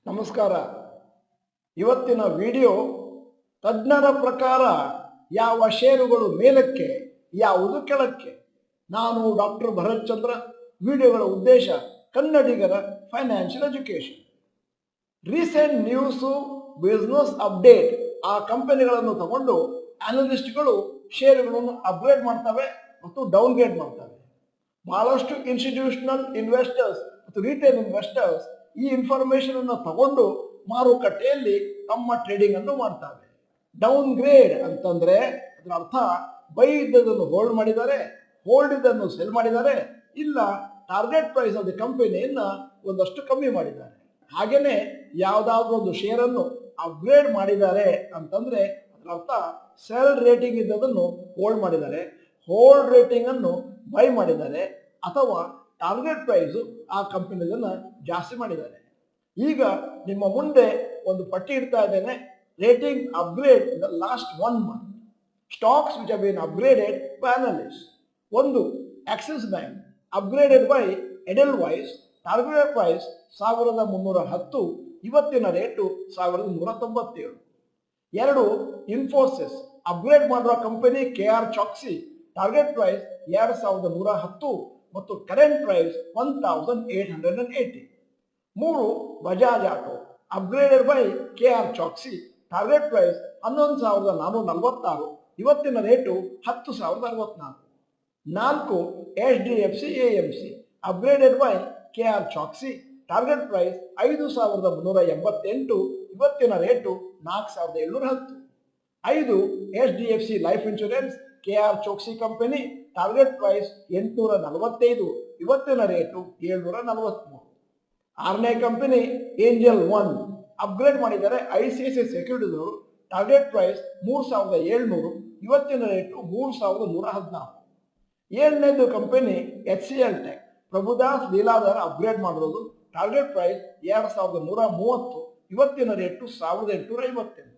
ನಮಸ್ಕಾರ. ಇವತ್ತಿನ ವಿಡಿಯೋ ತಜ್ಞರ ಪ್ರಕಾರ ಯಾವ ಷೇರುಗಳು ಮೇಲಕ್ಕೆ ಯಾವುದು ಕೆಳಕ್ಕೆ. ನಾನು ಡಾಕ್ಟರ್ ಭರತ್ ಚಂದ್ರ. ವಿಡಿಯೋಗಳ ಉದ್ದೇಶ ಕನ್ನಡಿಗರ financial education. Recent news, business update ಆ ಕಂಪನಿಗಳನ್ನು ತಗೊಂಡು ಅನಲಿಸ್ಟ್ಗಳು ಷೇರುಗಳನ್ನು ಅಪ್ಗ್ರೇಡ್ ಮಾಡ್ತವೆ ಮತ್ತು ಡೌನ್ಗ್ರೇಡ್ ಮಾಡ್ತವೆ. ಬಹಳಷ್ಟು ಇನ್ಸ್ಟಿಟ್ಯೂಷನಲ್ ಇನ್ವೆಸ್ಟರ್ಸ್ ಮತ್ತು ರಿಟೇಲ್ ಇನ್ವೆಸ್ಟರ್ಸ್ ಈ ಇನ್ಫಾರ್ಮೇಶನ್ ಅನ್ನು ತಗೊಂಡು ಮಾರುಕಟ್ಟೆಯಲ್ಲಿ ತಮ್ಮ ಟ್ರೇಡಿಂಗ್ ಅನ್ನು ಮಾಡ್ತಾರೆ. ಡೌನ್ ಗ್ರೇಡ್ ಅಂತಂದ್ರೆ ಅದರ ಅರ್ಥ ಬೈ ಇದ್ದದನ್ನು ಹೋಲ್ಡ್ ಮಾಡಿದ್ದಾರೆ, ಹೋಲ್ಡ್ ಇದ್ದನ್ನು ಸೆಲ್ ಮಾಡಿದ್ದಾರೆ, ಇಲ್ಲ ಟಾರ್ಗೆಟ್ ಪ್ರೈಸ್ ಆಫ್ ದಿ ಕಂಪನಿಯನ್ನ ಒಂದಷ್ಟು ಕಮ್ಮಿ ಮಾಡಿದ್ದಾರೆ. ಹಾಗೇನೆ ಯಾವುದಾದ್ರೂ ಒಂದು ಶೇರ್ ಅನ್ನು ಅಪ್ಗ್ರೇಡ್ ಮಾಡಿದ್ದಾರೆ ಅಂತಂದ್ರೆ ಅದರ ಅರ್ಥ ಸೆಲ್ ರೇಟಿಂಗ್ ಇದ್ದದನ್ನು ಹೋಲ್ಡ್ ಮಾಡಿದ್ದಾರೆ, ಹೋಲ್ಡ್ ರೇಟಿಂಗ್ ಅನ್ನು ಬೈ ಮಾಡಿದ್ದಾರೆ, ಅಥವಾ ಟಾರ್ಗೆಟ್ ಪ್ರೈಸ್ ಆ ಕಂಪನಿಯನ್ನ ಜಾಸ್ತಿ ಮಾಡಿದ್ದಾರೆ. ಈಗ ನಿಮ್ಮ ಮುಂದೆ ಒಂದು ಪಟ್ಟಿ ಇಡ್ತಾ ಇದ್ದೇನೆ. Rating upgrade in the last 1 month. Stocks which have been upgraded by analyst. 1. Axis bank upgraded by Edelweiss. Target price 1310, ಇವತ್ತಿನ ರೇಟು 1197. 2. ಇನ್ಫೋಸಿಸ್ ಅಪ್ಗ್ರೇಡ್ ಮಾಡುವ company KR Choksey. Target price 2110 ಮತ್ತು current price 1880. 3. Bajaj auto upgraded by KR Choksey. Target price 11446, ಇವತ್ತಿನ rate 10,064. 4. HDFC AMC upgraded by KR Choksey. Target price 5388, ಇವತ್ತಿನ rate 4710. 5. HDFC life insurance KR Choksey company. Target price 845, ಇವತ್ತಿನ rate 743. 6ನೇ company Angel One upgrade ಮಾಡಿದ್ದಾರೆ ICICI securities ಅವರು. Target price 3700, ಇವತ್ತಿನ rate 3114. 7ನೇದು company HCL tech. Prabhudas Lilladher upgrade ಮಾಡಿರೋದು. Target price 2130, ಇವತ್ತಿನ rate 1858.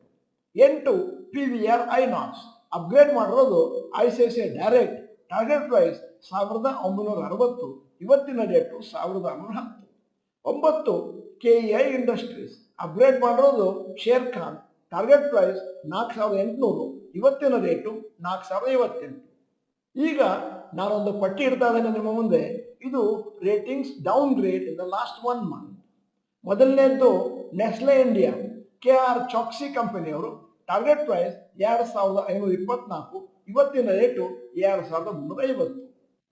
8. PVR Inox upgrade ಮಾಡಿರೋದು ICICI ಡೈರೆಕ್ಟ್. ಟಾರ್ಗೆಟ್ ಪ್ರೈಸ್ 1960, ಇವತ್ತಿನ ರೇಟು 1610. 9. KEI ಇಂಡಸ್ಟ್ರೀಸ್ ಅಪ್ಗ್ರೇಡ್ ಮಾಡಿರೋದು ಶೇರ್ ಖಾನ್. ಟಾರ್ಗೆಟ್ ಪ್ರೈಸ್ 4800, ಇವತ್ತಿನ ರೇಟು 4058. ಈಗ ನಾನೊಂದು ಪಟ್ಟಿ ಇಡ್ತಾ ಇದ್ದೇನೆ ನಿಮ್ಮ ಮುಂದೆ. ಇದು ratings downgrade in the last 1 month. ಮೊದಲನೇದ್ದು ನೆಸ್ಲೆ ಇಂಡಿಯಾ KR ಚಾಕ್ಸಿ ಕಂಪನಿಯವರು. ಟಾರ್ಗೆಟ್ ಪ್ರೈಸ್ 2524, ಇವತ್ತಿನ rate 2350.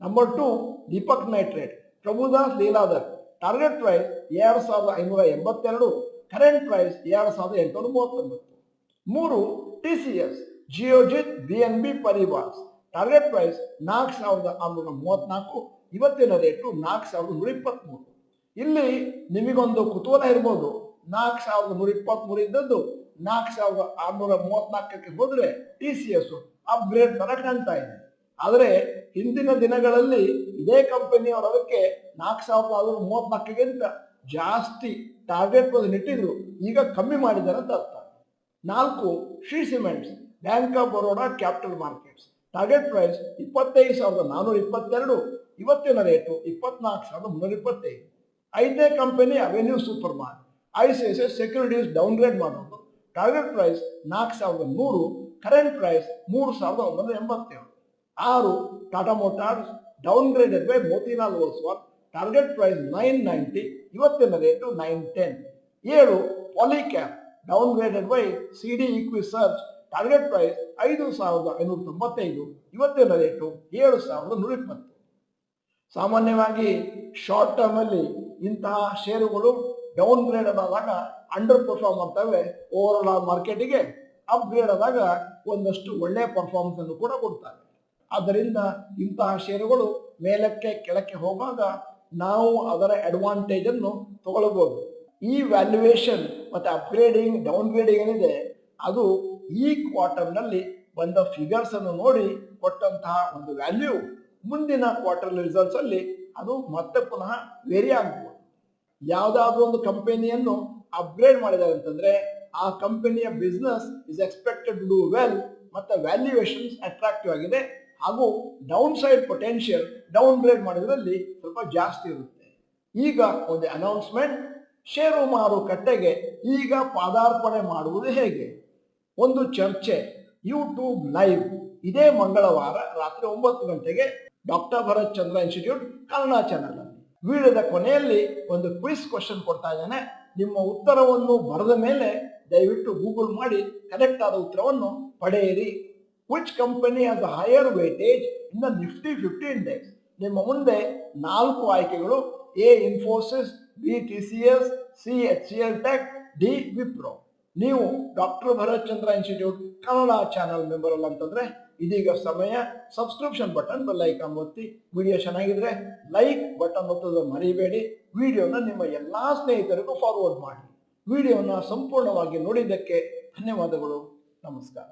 Number 2 Deepak nitrate Prabhudas Lilladher. Target price 2582, ಕರೆಂಟ್ ಪ್ರೈಸ್ 2839. 3. TCS Geojit BNB Paribas. Target price 4634, ಇವತ್ತಿನ ರೇಟು 4123. ಇಲ್ಲಿ ನಿಮಗೊಂದು ಕುತೂಹಲ ಇರ್ಬೋದು. 4123 ಇದ್ದದ್ದು 4634ಕ್ಕೆ ಹೋದ್ರೆ TCS ಅಪ್ಗ್ರೇಡ್ ತರ ಕಾಣ್ತಾ ಇದೆ. ಆದರೆ ಹಿಂದಿನ ದಿನಗಳಲ್ಲಿ ಇದೇ ಕಂಪನಿಯವರಕ್ಕೆ 4434ಗಿಂತ ಜಾಸ್ತಿ ಟಾರ್ಗೆಟ್ ಪ್ರೈಸ್ ಇಟ್ಟಿದ್ರು, ಈಗ ಕಮ್ಮಿ ಮಾಡಿದ್ದಾರೆ ಅಂತ ಅರ್ಥ. 4. Shree cements bank of Baroda capital markets. Target price 25422, ಇವತ್ತಿನ ರೇಟು 24325. 5ನೇ company avenue super mart ICICI securities downgrade ಮಾಡೋದು. ಟಾರ್ಗೆಟ್ ಪ್ರೈಸ್ 4100, ಕರೆಂಟ್ ಪ್ರೈಸ್ 3987. 6. Tata motors downgraded by Motilal Oswal. Target price 990, ಇವತ್ತಿನ rate 910. 7. Polycab downgraded by CD Equisearch. Target price 5595, ಇವತ್ತಿನ ರೇಟು 7120. ಸಾಮಾನ್ಯವಾಗಿ short term ಅಲ್ಲಿ ಇಂತಹ ಷೇರುಗಳು ಡೌನ್ ಗ್ರೇಡ್ ಆದಾಗ ಅಂಡರ್ ಪರ್ಫಾರ್ಮ್ ಮಾಡ್ತವೆ ಓವರ್ ಆಲ್ ಮಾರ್ಕೆಟಿಗೆ. ಅಪ್ಗ್ರೇಡ್ ಆದಾಗ ಒಂದಷ್ಟು ಒಳ್ಳೆಯ ಪರ್ಫಾರ್ಮೆನ್ಸ್ ಅನ್ನು ಕೂಡ ಕೊಡ್ತಾರೆ. ಆದ್ದರಿಂದ ಇಂತಹ ಷೇರುಗಳು ಮೇಲಕ್ಕೆ ಕೆಳಕ್ಕೆ ಹೋಗುವಾಗ ನಾವು ಅದರ ಅಡ್ವಾಂಟೇಜ್ ಅನ್ನು ತಗೊಳ್ಬಹುದು. ಈ ವ್ಯಾಲ್ಯೂಯೇಷನ್ ಮತ್ತೆ ಅಪ್ಗ್ರೇಡಿಂಗ್ ಡೌನ್ ಗ್ರೇಡಿಂಗ್ ಏನಿದೆ ಅದು ಈ ಕ್ವಾರ್ಟರ್ನಲ್ಲಿ ಬಂದ ಫಿಗರ್ಸ್ ಅನ್ನು ನೋಡಿ ಕೊಟ್ಟಂತಹ ಒಂದು ವ್ಯಾಲ್ಯೂ ಮುಂದಿನ ಕ್ವಾರ್ಟರ್ ರಿಸಲ್ಟ್ಸ್ ಅಲ್ಲಿ ಅದು ಮತ್ತೆ ಪುನಃ ವೇರಿ ಆಗಬಹುದು. ಯಾವುದಾದ್ರೂ ಒಂದು ಕಂಪನಿಯನ್ನು ಅಪ್ಗ್ರೇಡ್ ಮಾಡಿದ್ದಾರೆ ಅಂತಂದ್ರೆ ಆ ಕಂಪನಿಯ business is expected to do well, ಮತ್ತೆ ವ್ಯಾಲ್ಯೂಯೇಷನ್ಸ್ ಅಟ್ರಾಕ್ಟಿವ್ ಆಗಿದೆ, ಹಾಗೂ downside potential downgrade ಮಾಡೋದ್ರಲ್ಲಿ ಸ್ವಲ್ಪ ಜಾಸ್ತಿ ಇರುತ್ತೆ. ಈಗ ಒಂದು ಅನೌನ್ಸ್ಮೆಂಟ್, ಷೇರು ಮಾರುಕಟ್ಟೆಗೆ ಈಗ ಪಾದಾರ್ಪಣೆ ಮಾಡುವುದು ಹೇಗೆ? ಒಂದು ಚರ್ಚೆ ಯೂಟ್ಯೂಬ್ ಲೈವ್ ಇದೇ ಮಂಗಳವಾರ ರಾತ್ರಿ 9 ಗಂಟೆಗೆ ಡಾಕ್ಟರ್ ಭರತ್ ಚಂದ್ರ ಇನ್ಸ್ಟಿಟ್ಯೂಟ್ ಕನ್ನಡ ಚಾನೆಲ್ ಅಲ್ಲಿ. ವಿಡಿಯೋದ ಕೊನೆಯಲ್ಲಿ ಒಂದು ಕ್ವಿಸ್ ಕ್ವಶನ್ ಕೊಡ್ತಾ ಇದ್ದೇನೆ. ನಿಮ್ಮ ಉತ್ತರವನ್ನು ಬರೆದ ಮೇಲೆ ದಯವಿಟ್ಟು ಗೂಗಲ್ ಮಾಡಿ ಕರೆಕ್ಟ್ ಆದ ಉತ್ತರವನ್ನು ಪಡೆಯಿರಿ. Which company has the higher weightage in the Nifty 50 index? ನಿಮ್ಮ ಮುಂದೆ 4 ಆಯ್ಕೆಗಳು: A Infosys, B TCS, C HCL tech, D Wipro. ನೀವು ಡಾಕ್ಟರ್ ಭರತ್ ಚಂದ್ರ ಇನ್ಸ್ಟಿಟ್ಯೂಟ್ ಕನ್ನಡ ಚಾನಲ್ ಮೆಂಬರ್ ಅಲ್ಲ ಅಂತಂದ್ರೆ ಇದೀಗ ಸಮಯ. ಸಬ್ಸ್ಕ್ರಿಪ್ಷನ್ ಬಟನ್, ಬೆಲ್ ಐಕಾನ್ ಒತ್ತಿ. ವಿಡಿಯೋ ಚೆನ್ನಾಗಿದ್ರೆ ಲೈಕ್ ಬಟನ್ ಒತ್ತೋದು ಮರಿಬೇಡಿ. ವಿಡಿಯೋನ ನಿಮ್ಮ ಎಲ್ಲಾ ಸ್ನೇಹಿತರಿಗೂ ಫಾರ್ವರ್ಡ್ ಮಾಡಿ. ವಿಡಿಯೋನ ಸಂಪೂರ್ಣವಾಗಿ ನೋಡಿದ್ದಕ್ಕೆ ಧನ್ಯವಾದಗಳು. ನಮಸ್ಕಾರ.